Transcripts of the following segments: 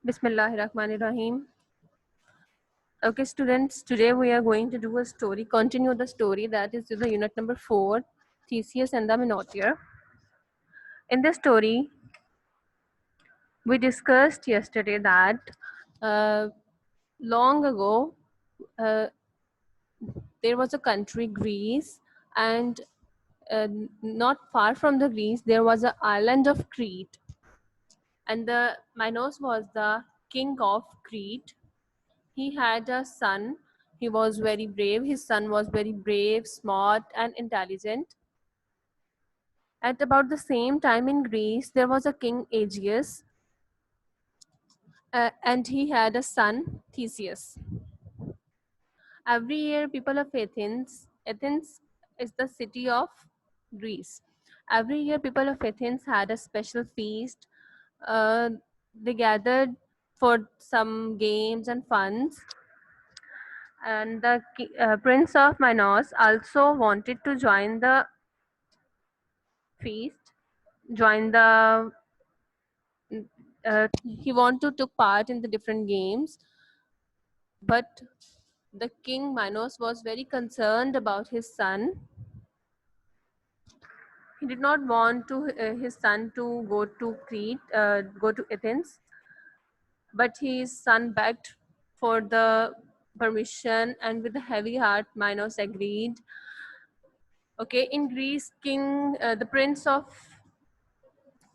Bismillahirrahmanirrahim. Okay, students, today we are going to do a story, continue the story that is the unit number 4, Theseus and the Minotaur. In this story, we discussed yesterday that long ago uh, there was a country, Greece, and not far from the Greece, there was an island of Crete. And the Minos was the king of Crete. He had a son. He was very brave. His son was very brave, smart, and intelligent. At about the same time in Greece, there was a king Aegeus, and he had a son, Theseus. Every year, people of Athens is the city of Greece. Every year, people of Athens had a special feast. Uh, they gathered for some games and funs. And the prince of Minos also wanted to join the feast, join the he wanted to take part in the different games, but the king Minos was very concerned about his son. He did not want to his son to go to Crete, go to Athens, but his son begged for the permission, and with a heavy heart, Minos agreed. Okay, in Greece, the prince of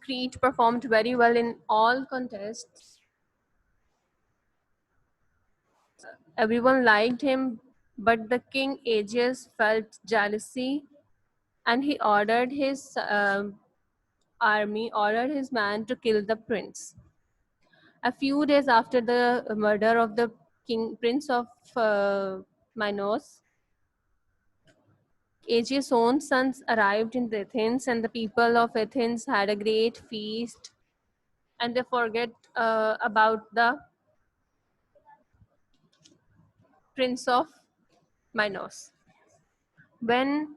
Crete performed very well in all contests. Everyone liked him, but the king Aegeus felt jealousy, and he ordered his ordered his man to kill the prince. A few days after the murder of the prince of Minos, Aegeus' own sons arrived in Athens, and the people of Athens had a great feast, and they forget about the prince of Minos. When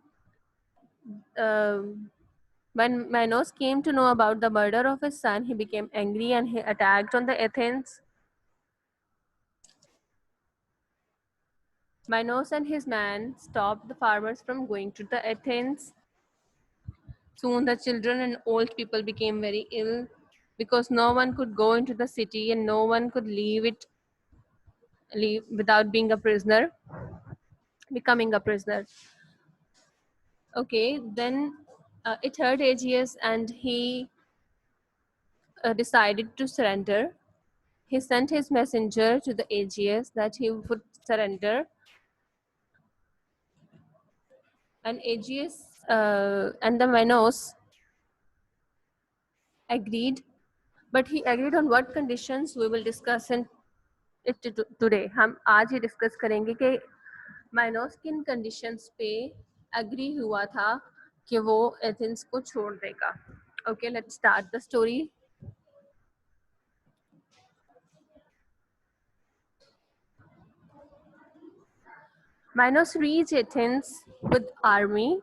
when Minos came to know about the murder of his son, he became angry and he attacked on the Athens. Minos and his men stopped the farmers from going to the Athens. Soon the children and old people became very ill because no one could go into the city and no one could leave without being a prisoner, becoming a prisoner. Okay, then it hurt Aegeus and he decided to surrender. He sent his messenger to the Aegeus that he would surrender, and Aegeus and the Minos agreed, but he agreed on what conditions we will discuss in it today. हम आज ही discuss करेंगे कि Minos किन conditions पे agree हुआ था कि वो एथेंस को छोड़ देगा. Okay, let's start the story. Minos reached Athens with army.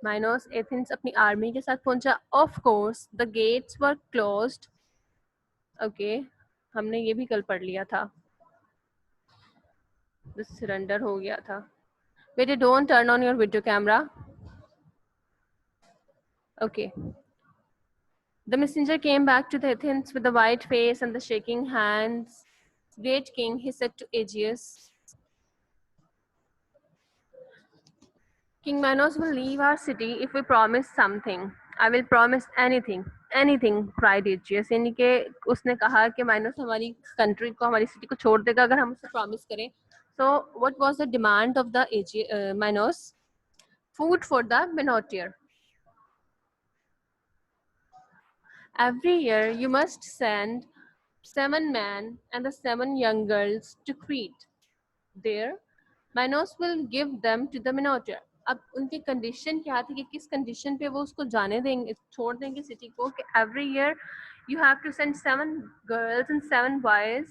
Minos Athens अपनी आर्मी के साथ पहुंचा. Of course, the gates were closed. Okay, हमने ये भी कल पढ़ लिया था. The surrender हो गया था. Wait, don't turn on your video camera. Okay. The messenger came back to the Athens with a white face and the shaking hands. Great king, he said to Aegeus, King Minos will leave our city if we promise something. I will promise anything. Anything, cried Aegeus. यानी कि उसने कहा कि minus हमारी country को, हमारी city को छोड़ देगा अगर हम उसे प्रॉमिस करें. So what was the demand of the Minos? Food for the Minotaur. Every year you must send 7 men and the 7 young girls to Crete. There, Minos will give them to the Minotaur. अब उनकी condition क्या थी कि किस condition पे वो उसको जाने देंगे, छोड़ देंगे सिटी को, कि every year you have to send 7 girls and 7 boys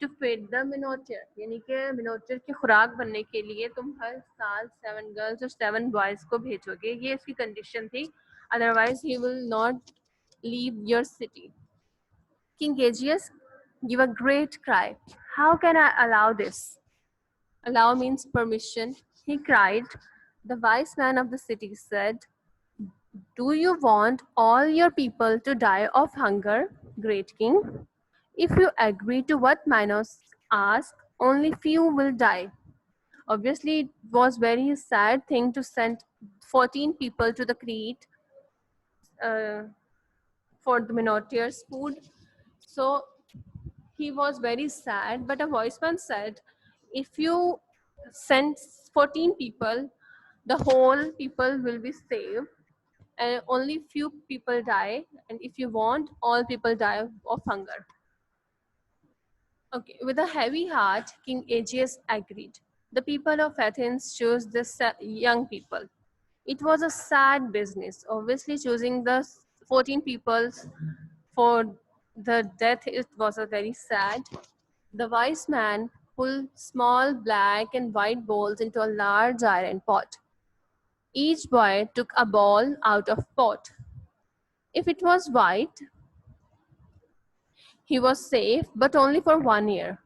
to feed the Minotaur. यानी कि Minotaur की खुराक बनने के लिए तुम हर साल 7 girls और 7 boys को भेजोगे. ये इसकी कंडीशन थी. Otherwise he will not leave your city. King Aegeus give a great cry. How can I allow this? Allow means permission. He cried. The wise man of the city said, do you want all your people to die of hunger, great king? If you agree to what Minos asked, only few will die. Obviously, it was very sad thing to send 14 people to the Crete uh, for the Minotaur's food. So he was very sad, but a voice man said, if you send 14 people, the whole people will be saved and only few people die, and if you want, all people die of hunger. Okay, with a heavy heart, King Aegeus agreed. The people of Athens chose the young people. It was a sad business. Obviously, choosing the 14 people for the death, it was a very sad. The wise man pulled small black and white bowls into a large iron pot. Each boy took a ball out of pot. If it was white, he was safe, but only for 1 year.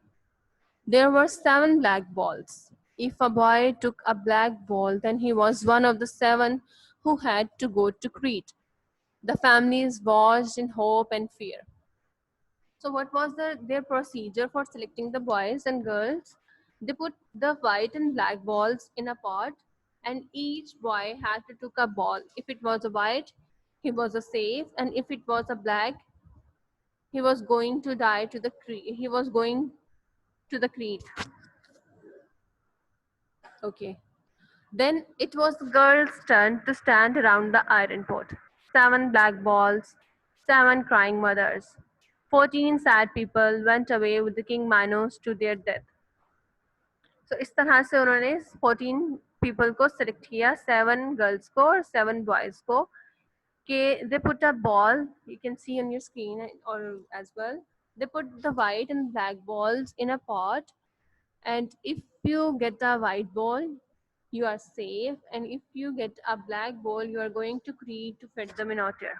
There were 7 black balls. If a boy took a black ball, then he was one of the 7 who had to go to Crete. The families watched in hope and fear. So, what was their procedure for selecting the boys and girls? They put the white and black balls in a pot, and each boy had to took a ball. If it was a white, he was a safe, and if it was a black, he was going to die to the Crete. He was going to the Crete. Okay. Then it was the girls' turn to stand around the iron pot. 7 black balls, 7 crying mothers. 14 sad people went away with the king Minos to their death. So इस तरह से उन्होंने 14 people को select किया, 7 girls को और 7 boys को. They put a ball, you can see on your screen or as well. They put the white and black balls in a pot, and if you get a white ball, you are safe, and if you get a black ball, you are going to Crete to feed the Minotaur.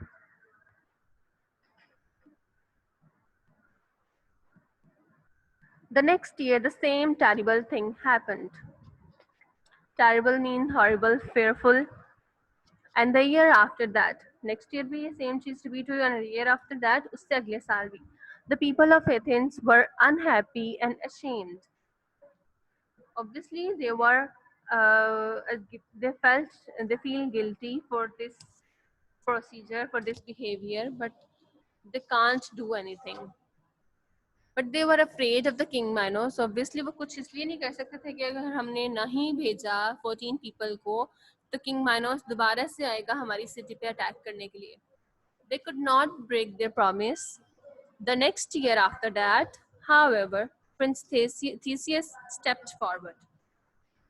The next year, the same terrible thing happened. Terrible means horrible, fearful. And the year after that, next year भी same चीज repeat हुई, and the year after that, उससे अगले साल भी. The people of Athens were unhappy and ashamed. Obviously, they felt, they feel guilty for this procedure, for this behavior, but they can't do anything. But they were afraid of the king Minos. Obviously, वो कुछ इसलिए नहीं कर सकते थे कि अगर हमने नहीं भेजा 14 people को, तो king Minos दोबारा से आएगा हमारी city पे attack करने के लिए. They could not break their promise. The next year after that, however, Prince Theseus stepped forward.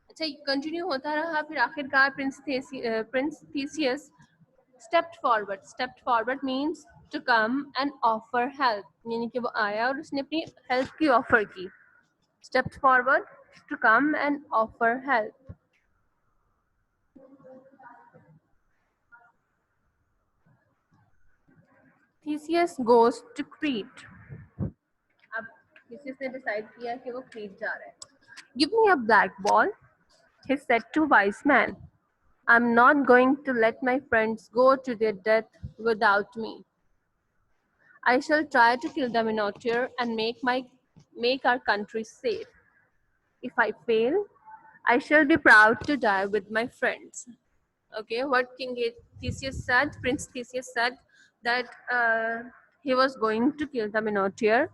अच्छा, कंटिन्यू होता रहा, फिर आखिरकार Prince Theseus stepped forward means to come and offer help, यानी कि वो आया और उसने अपनी हेल्प की ऑफर की. stepped forward to come and offer help. Theseus goes to Crete. अब Theseus ने डिसाइड किया कि वो क्रीट जा रहा है. Give me a black ball, he said to wise man. I'm not going to let my friends go to their death without me. I shall try to kill the Minotaur and make our country safe. If I fail, I shall be proud to die with my friends. Okay, what King Theseus said, Prince Theseus said that he was going to kill the Minotaur,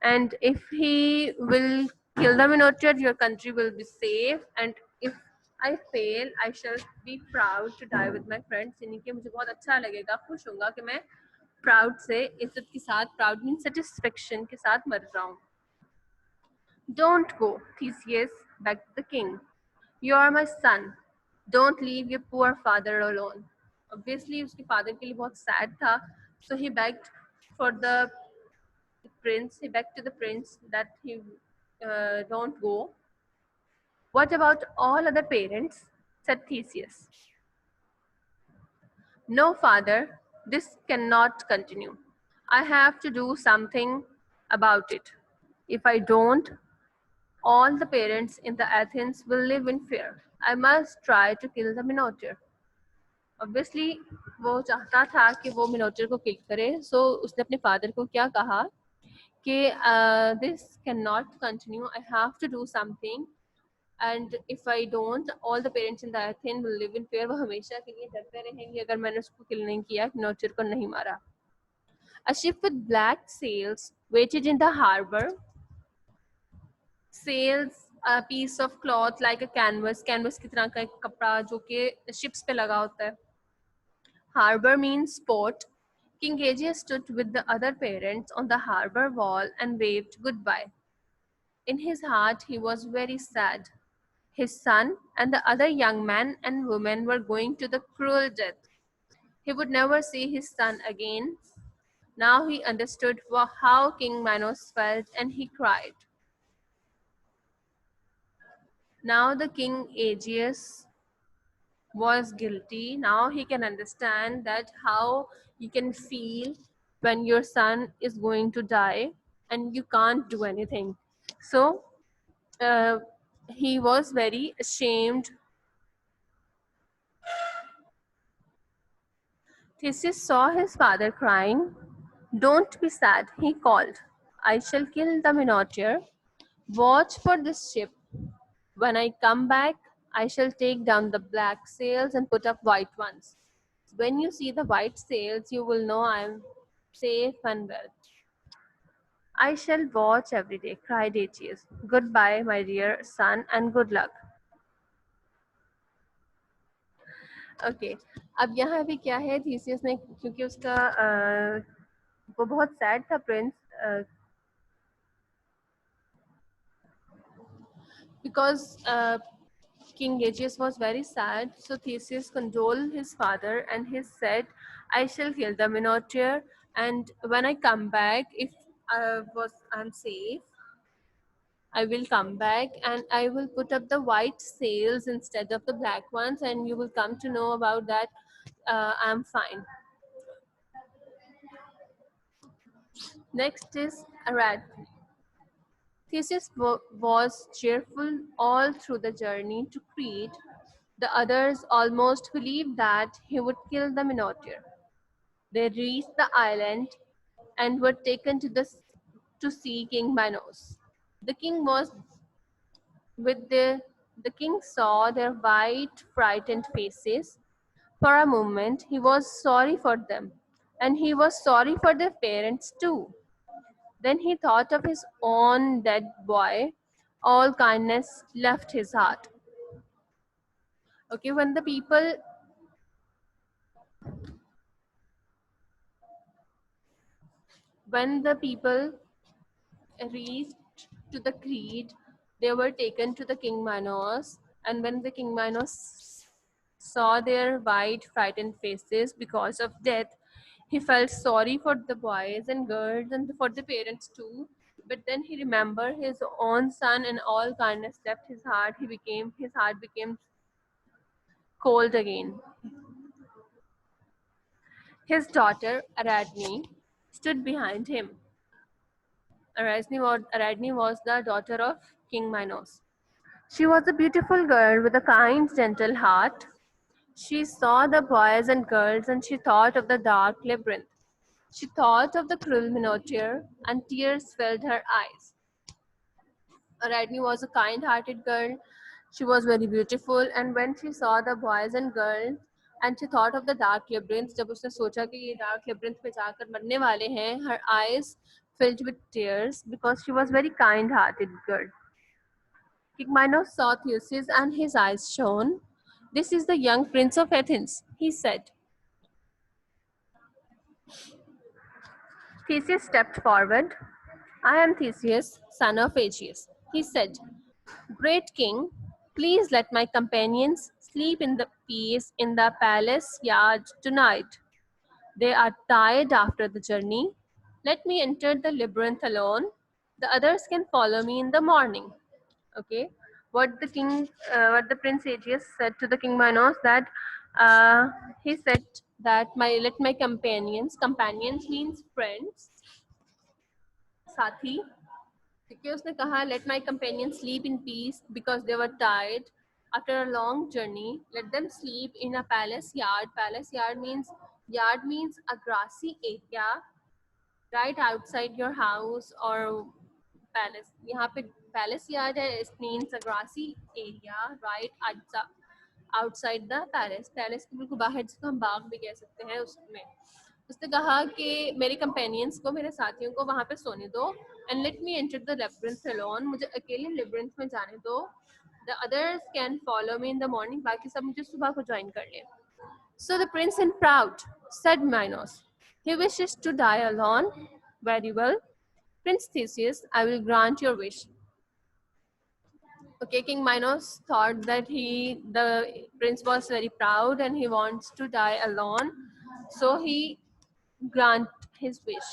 and if he will kill the Minotaur, your country will be safe. And if I fail, I shall be proud to die with my friends. यानी कि मुझे बहुत अच्छा लगेगा, खुश होऊंगा कि मैं proud से, इज्जत के साथ, proud means satisfaction के साथ मर जाऊं. Don't go, Theseus begged the king. You are my son. Don't leave your poor father alone. Obviously, उसके father के लिए बहुत sad था. So he begged for the prince. He begged to the prince that he don't go. What about all other parents? Said Theseus. No, father, this cannot continue. I have to do something about it. If I don't, all the parents in the Athens will live in fear. I must try to kill the Minotaur. Obviously वो चाहता था कि वो मिनोटर को किल करे, सो उसने अपने father को क्या कहा कि this can not continue, I have to do something, and if I don't all the parents in the Ethan will live in fair, वो हमेशा के लिए डरते रहेंगे अगर मैंने उसको किल नहीं किया, मिनोटर को नहीं मारा. A ship with black sails waited in the harbor. Sails, a piece of cloth like a canvas. Canvas की तरह का एक कपड़ा जो कि ships पे लगा होता है. Harbor means port. King Aegeus stood with the other parents on the harbor wall and waved goodbye. In his heart, he was very sad. His son and the other young man and woman were going to the cruel death. He would never see his son again. Now he understood how King Minos felt, and he cried. Now the King Aegeus was guilty. Now he can understand that how you can feel when your son is going to die and you can't do anything. So uh, he was very ashamed. Theseus saw his father crying. Don't be sad, he called. I shall kill the Minotaur. Watch for this ship. When I come back, I shall take down the black sails and put up white ones. When you see the white sails, you will know I am safe and well. I shall watch every day, cried Aegeus. Goodbye, my dear son, and good luck. Okay, अब यहाँ पे क्या है, Theseus ने, क्योंकि उसका वो बहुत सैड था Prince, because King Aegeus was very sad, so Theseus condoled his father and he said, I shall kill the Minotaur, and when I come back, if I'm safe, I will come back and I will put up the white sails instead of the black ones, and you will come to know about that. I'm fine. Next is Arachne. Theseus was cheerful all through the journey to Crete. The others almost believed that he would kill the Minotaur. They reached the island and were taken to see King Minos. The king was with the king saw their white, frightened faces. For a moment, he was sorry for them, and he was sorry for their parents too. Then he thought of his own dead boy. All kindness left his heart. Okay, when the people reached to the Crete, they were taken to the King Minos, and when the King Minos saw their white, frightened faces because of death, he felt sorry for the boys and girls and for the parents too. But then he remembered his own son, and all kindness left his heart. His heart became cold again. His daughter Ariadne stood behind him. Ariadne was the daughter of King Minos. She was a beautiful girl with a kind, gentle heart. She saw the boys and girls and she thought of the dark labyrinth. She thought of the cruel Minotaur and tears filled her eyes. Ariadne was a kind hearted girl. She was very beautiful, and when she saw the boys and girls and she thought of the dark labyrinth, जब उसने सोचा कि ये dark labyrinth पे जाकर मरने वाले हैं, her eyes filled with tears because she was very kind hearted girl. King Minos saw Theseus and his eyes shone. This is the young prince of Athens, he said. Theseus stepped forward. I am Theseus, son of Aegeus, he said. Great king, please let my companions sleep in the peace in the palace yard tonight. They are tired after the journey. Let me enter the labyrinth alone. The others can follow me in the morning. Okay, what the prince Aegeus said to the king Minos, that he said that my let my companions means friends, साथी, क्योंकि उसने कहा let my companions sleep in peace because they were tired after a long journey. Let them sleep in a palace yard. Palace yard means a grassy area right outside your house or palace. यहाँ पे palace yard है, it means a grassy area right outside the palace. Palace के बिल्कुल बाहर, जिसको हम बाग भी कह सकते हैं, उसमें उसने कहा कि मेरे कंपेनियंस को, मेरे साथियों को वहां पे सोने दो. And let me enter the labyrinth alone, मुझे अकेले लेब्रिंथ में जाने दो. The others can follow me in the morning, बाकी सब मुझे सुबह को ज्वाइन कर ले. So the Prince and proud said Minos, he wishes to die alone. Very well, Prince Theseus, I will grant your wish. Okay, King Minos thought that the prince was very proud and he wants to die alone, so he grant his wish.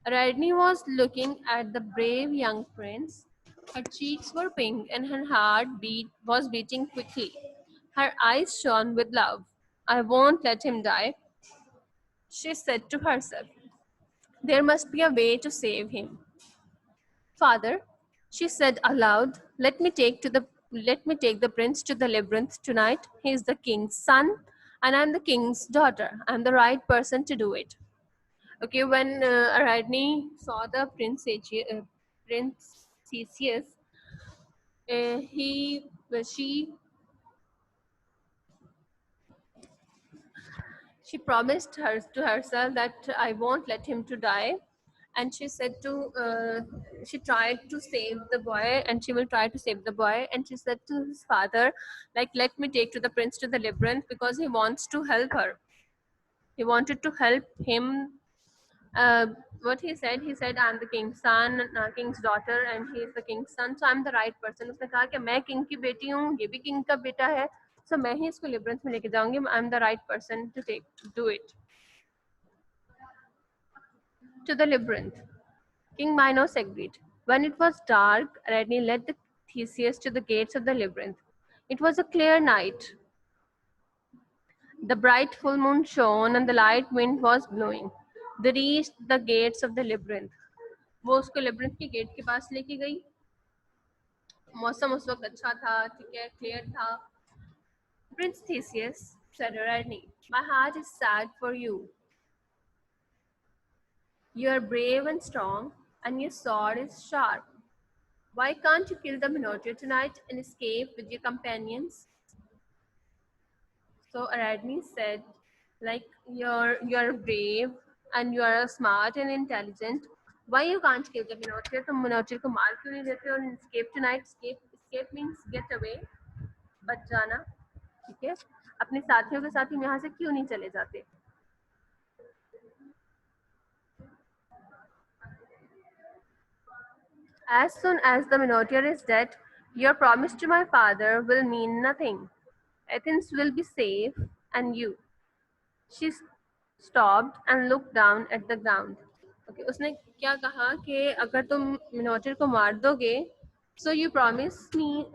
Ariadne was looking at the brave young prince. Her cheeks were pink and her was beating quickly. Her eyes shone with love. I won't let him die, she said to herself. There must be a way to save him. Father, she said aloud, let me take the prince to the labyrinth tonight. He is the king's son, and I'm the king's daughter. I'm the right person to do it. Okay, when Ariadne saw the Prince Theseus, he she promised her to herself that I won't let him to die, and she said to she tried to save the boy, and she will try to save the boy. And she said to his father, like, let me take to the prince to the labyrinth, because he wants to help her. He wanted to help him. What he said, I'm the king's son, king's daughter, and he is the king's son, so I'm the right person. उसने कहा कि मैं king की बेटी हूँ, ये भी king का बेटा है, so मैं ही इसको लिबरेंस में लेके जाऊंगी. I'm the right person to do it. To the labyrinth. King Minos agreed. When it was dark, Ariadne led the Theseus to the gates of the labyrinth. It was a clear night. The bright full moon shone and the light wind was blowing. They reached the gates of the labyrinth. वो उसको labyrinth के gate के पास लेके गई. मौसम उस वक्त अच्छा था, ठीक है, क्लियर था. Prince Theseus said, Ariadne, my heart is sad for you. You are brave and strong, and your sword is sharp. Why can't you kill the Minotaur tonight and escape with your companions? So Ariadne said, like, you're brave and you are smart and intelligent. Why you can't kill the Minotaur? तुम Minotaur को मार क्यों नहीं देते और escape tonight? Escape means get away, बच जाना, ठीक है? अपने साथियों के साथ हम यहाँ से क्यों नहीं चले जाते? As soon as the Minotaur is dead, your promise to my father will mean nothing. Athens will be safe, and you. She stopped and looked down at the ground. Okay, उसने क्या कहा कि अगर तुम मिनोटर को मार दोगे, so you promise me,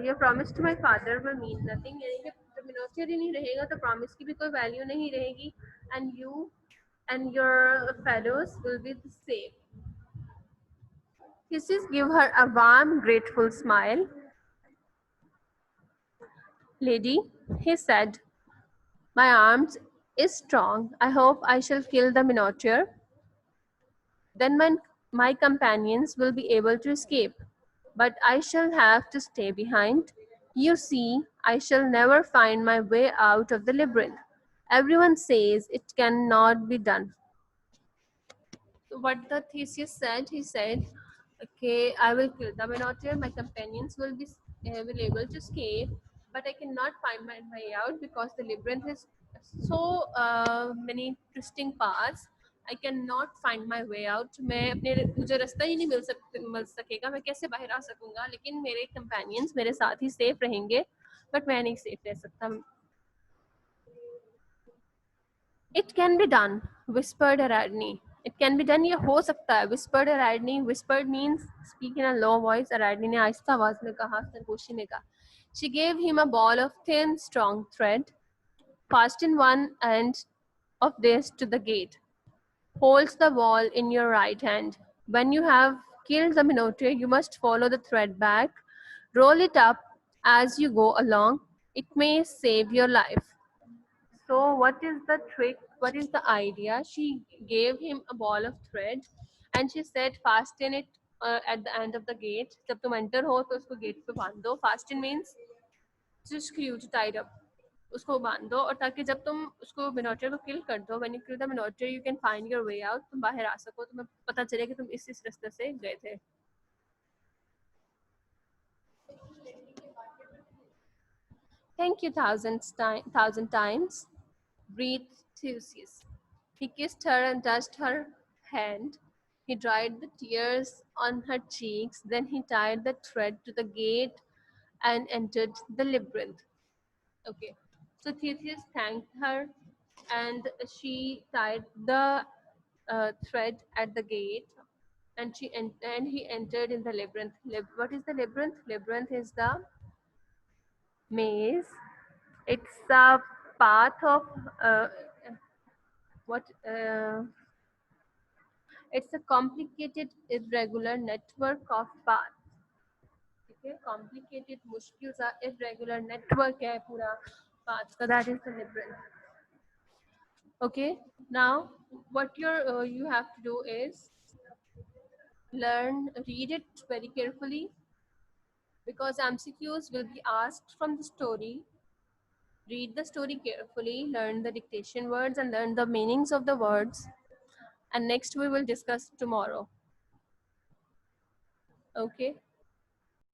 your promise to my father will mean nothing. यानी कि जब मिनोटर ही नहीं रहेगा तो promise की भी कोई value नहीं रहेगी, and you and your fellows will be safe. Theseus gave her a warm, grateful smile. Lady, he said, my arms is strong. I hope I shall kill the Minotaur. Then my companions will be able to escape. But I shall have to stay behind. You see, I shall never find my way out of the labyrinth. Everyone says it cannot be done. So what the Theseus said, he said, okay, I will kill the Minotaur. My companions will be able to escape, but I cannot find my way out because the labyrinth is so many twisting paths. I cannot find my way out. मैं अपने मुझे रास्ता ही नहीं मिल सकेगा. मैं कैसे बाहर आ सकूंगा? लेकिन मेरे companions मेरे साथ ही safe रहेंगे, but मैं नहीं safe रह सकता. It can be done, whispered Ariadne. It can be done, ये हो सकता है, whispered Ariadne. Whispered means speak in a low voice. Ariadne ने आहिस्ता आवाज में कहा, सरगोशी में कहा. She gave him a ball of thin, strong thread, fastened one end of this to the gate. holds the wall in your right hand. When you have killed the Minotaur, you must follow the thread back, roll it up as you go along. It may save your life. So, what is the trick? What is the idea? She gave him a ball of thread and she said, fasten it at the end of the gate. जब तुम enter हो तो उसको gate पे बांध दो. Fasten means to screw, to tied up. उसको बांध दो और ताकि जब तुम उसको मिनोटर को किल कर दो, when you kill the minotaur you can find your way out, तुम बाहर आ सको, तुम्हें पता चले कि तुम इस रास्ते से गए थे. Thank you thousand times, breathed Theseus. He kissed her and touched her hand. He dried the tears on her cheeks. Then he tied the thread to the gate and entered the labyrinth. Okay. So Theseus thanked her and she tied the thread at the gate and and he entered in the labyrinth. What is the labyrinth? Labyrinth is the maze. It's a path of what it's a complicated irregular network of paths. ठीक है, complicated मुश्किल सा irregular network है पूरा paths का, that is the labyrinth. Okay, now what you have to do is read it very carefully because MCQs will be asked from the story. Read the story carefully, learn the dictation words and learn the meanings of the words, and next we will discuss tomorrow. Okay.